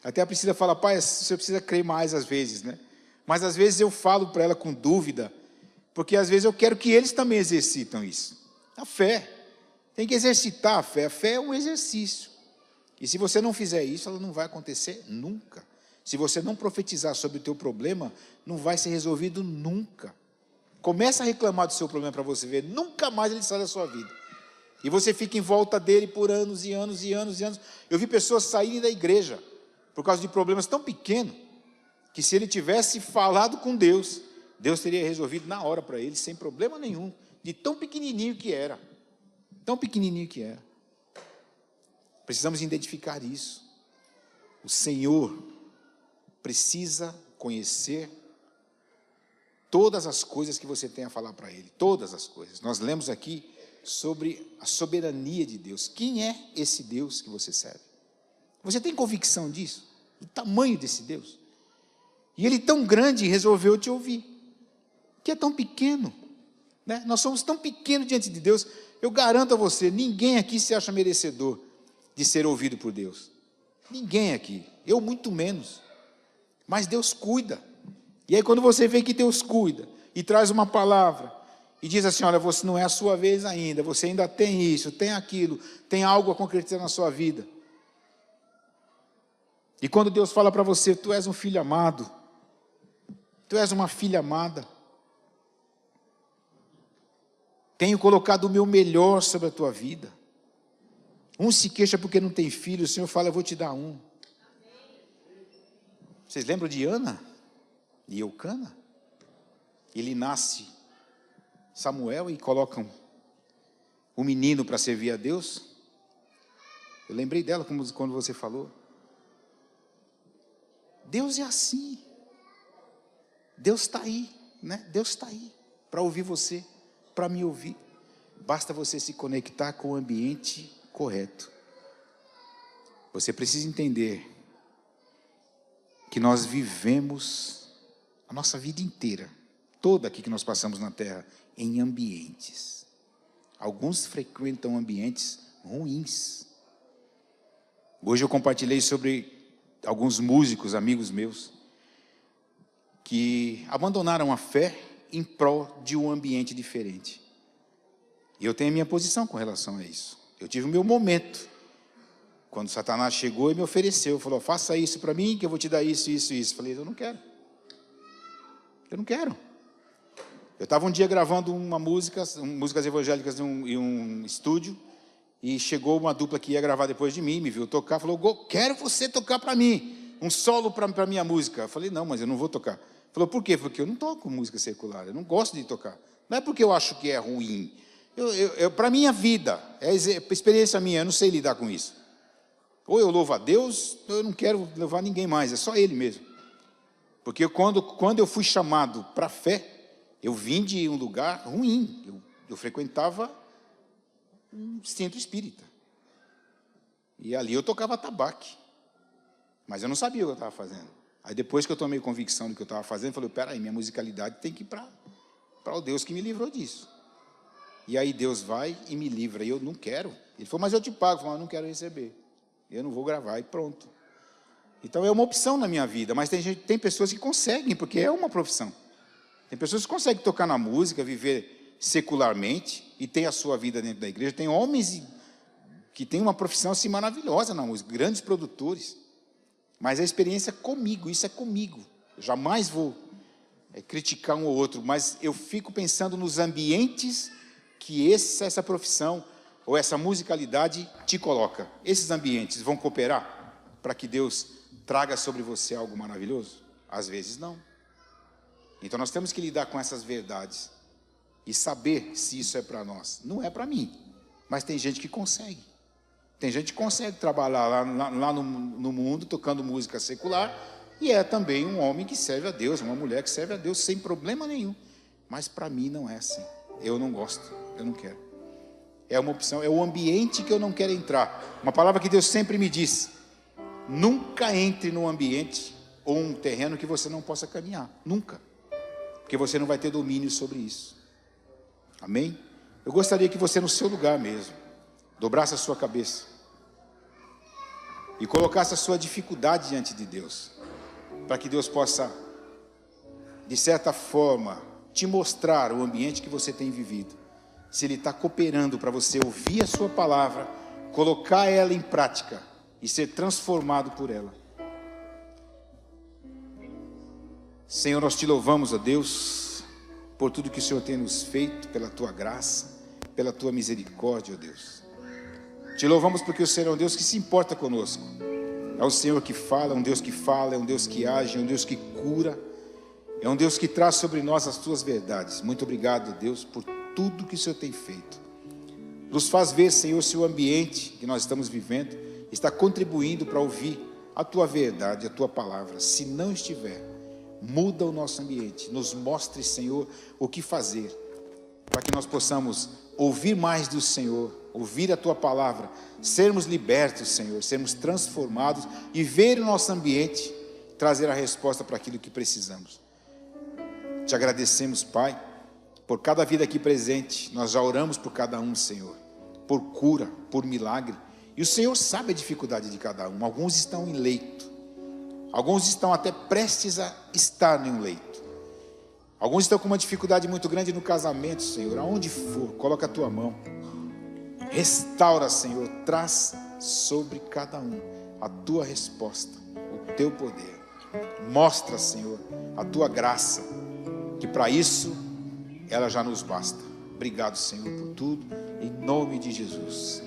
A: Até a Priscila fala, pai, você precisa crer mais às vezes, né? Mas às vezes eu falo para ela com dúvida, porque às vezes eu quero que eles também exercitam isso. A fé. Tem que exercitar a fé. A fé é um exercício. E se você não fizer isso, ela não vai acontecer nunca. Se você não profetizar sobre o teu problema, não vai ser resolvido nunca. Começa a reclamar do seu problema para você ver, nunca mais ele sai da sua vida. E você fica em volta dele por anos e anos e anos e anos. Eu vi pessoas saírem da igreja por causa de problemas tão pequenos, que se ele tivesse falado com Deus, Deus teria resolvido na hora para ele, sem problema nenhum, de tão pequenininho que era. Tão pequenininho que era. Precisamos identificar isso. O Senhor precisa conhecer todas as coisas que você tem a falar para Ele. Todas as coisas. Nós lemos aqui sobre a soberania de Deus. Quem é esse Deus que você serve? Você tem convicção disso? Do tamanho desse Deus? E Ele tão grande resolveu te ouvir. Que é tão pequeno. Né? Nós somos tão pequenos diante de Deus. Eu garanto a você, ninguém aqui se acha merecedor de ser ouvido por Deus. Ninguém aqui. Eu muito menos. Mas Deus cuida. E aí quando você vê que Deus cuida e traz uma palavra e diz assim, olha, você não é a sua vez ainda, você ainda tem isso, tem aquilo, tem algo a concretizar na sua vida. E quando Deus fala para você, tu és um filho amado, tu és uma filha amada, tenho colocado o meu melhor sobre a tua vida. Um se queixa porque não tem filho, o Senhor fala, eu vou te dar um. Vocês lembram de Ana e Eucana? Ele nasce Samuel e colocam o menino para servir a Deus. Eu lembrei dela quando você falou. Deus é assim. Deus está aí, né? Deus está aí para ouvir você, para me ouvir. Basta você se conectar com o ambiente correto. Você precisa entender que nós vivemos a nossa vida inteira, toda aqui que nós passamos na terra, em ambientes. Alguns frequentam ambientes ruins. Hoje eu compartilhei sobre alguns músicos, amigos meus, que abandonaram a fé em prol de um ambiente diferente. E eu tenho a minha posição com relação a isso. Eu tive o meu momento, quando Satanás chegou e me ofereceu, falou, faça isso para mim, que eu vou te dar isso, isso, isso. Eu falei, eu não quero. Eu não quero. Eu estava um dia gravando músicas evangélicas em um estúdio, e chegou uma dupla que ia gravar depois de mim, me viu tocar, falou, quero você tocar para mim, um solo para minha música. Eu falei, não, mas eu não vou tocar. Falou, por quê? Porque eu não toco música secular, eu não gosto de tocar. Não é porque eu acho que é ruim. Para a minha vida, é experiência minha, eu não sei lidar com isso. Ou eu louvo a Deus, ou eu não quero louvar ninguém mais, é só Ele mesmo. Porque quando eu fui chamado para a fé, eu vim de um lugar ruim. Eu frequentava um centro espírita. E ali eu tocava atabaque. Mas eu não sabia o que eu estava fazendo. Aí depois que eu tomei convicção do que eu estava fazendo, eu falei, peraí, minha musicalidade tem que ir para o Deus que me livrou disso. E aí Deus vai e me livra, e eu não quero. Ele falou, mas eu te pago. Eu falei, mas eu não quero receber. Eu não vou gravar, e pronto. Então é uma opção na minha vida, mas tem pessoas que conseguem, porque é uma profissão. Tem pessoas que conseguem tocar na música, viver secularmente, e ter a sua vida dentro da igreja. Tem homens que têm uma profissão assim maravilhosa na música, grandes produtores. Mas a experiência é comigo, isso é comigo. Eu jamais vou criticar um ou outro, mas eu fico pensando nos ambientes que essa profissão ou essa musicalidade te coloca. Esses ambientes vão cooperar para que Deus traga sobre você algo maravilhoso? Às vezes não. Então nós temos que lidar com essas verdades e saber se isso é para nós. Não é para mim, mas tem gente que consegue. Tem gente que consegue trabalhar lá no mundo tocando música secular e é também um homem que serve a Deus, uma mulher que serve a Deus sem problema nenhum. Mas para mim não é assim. Eu não gosto, eu não quero. É uma opção, é o ambiente que eu não quero entrar. Uma palavra que Deus sempre me diz: nunca entre num ambiente ou um terreno que você não possa caminhar. Nunca. Porque você não vai ter domínio sobre isso. Amém? Eu gostaria que você, no seu lugar mesmo, dobrasse a sua cabeça e colocasse a sua dificuldade diante de Deus, para que Deus possa, de certa forma, te mostrar o ambiente que você tem vivido, se Ele está cooperando para você ouvir a sua palavra, colocar ela em prática e ser transformado por ela. Senhor, nós te louvamos, ó Deus, por tudo que o Senhor tem nos feito, pela tua graça, pela tua misericórdia, ó Deus. Te louvamos porque o Senhor é um Deus que se importa conosco. É o Senhor que fala, é um Deus que fala, é um Deus que age, é um Deus que cura, é um Deus que traz sobre nós as tuas verdades. Muito obrigado, Deus, por tudo que o Senhor tem feito. Nos faz ver, Senhor, se o ambiente que nós estamos vivendo está contribuindo para ouvir a tua verdade, a tua palavra. Se não estiver, muda o nosso ambiente. Nos mostre, Senhor, o que fazer, para que nós possamos ouvir mais do Senhor, ouvir a tua palavra, sermos libertos, Senhor, sermos transformados e ver o nosso ambiente, trazer a resposta para aquilo que precisamos. Te agradecemos, Pai, por cada vida aqui presente. Nós já oramos por cada um, Senhor, por cura, por milagre, e o Senhor sabe a dificuldade de cada um. Alguns estão em leito, alguns estão até prestes a estar em um leito, alguns estão com uma dificuldade muito grande no casamento, Senhor. Aonde for, coloca a tua mão, restaura, Senhor, traz sobre cada um a tua resposta, o teu poder. Mostra, Senhor, a tua graça, que para isso ela já nos basta. Obrigado, Senhor, por tudo, em nome de Jesus.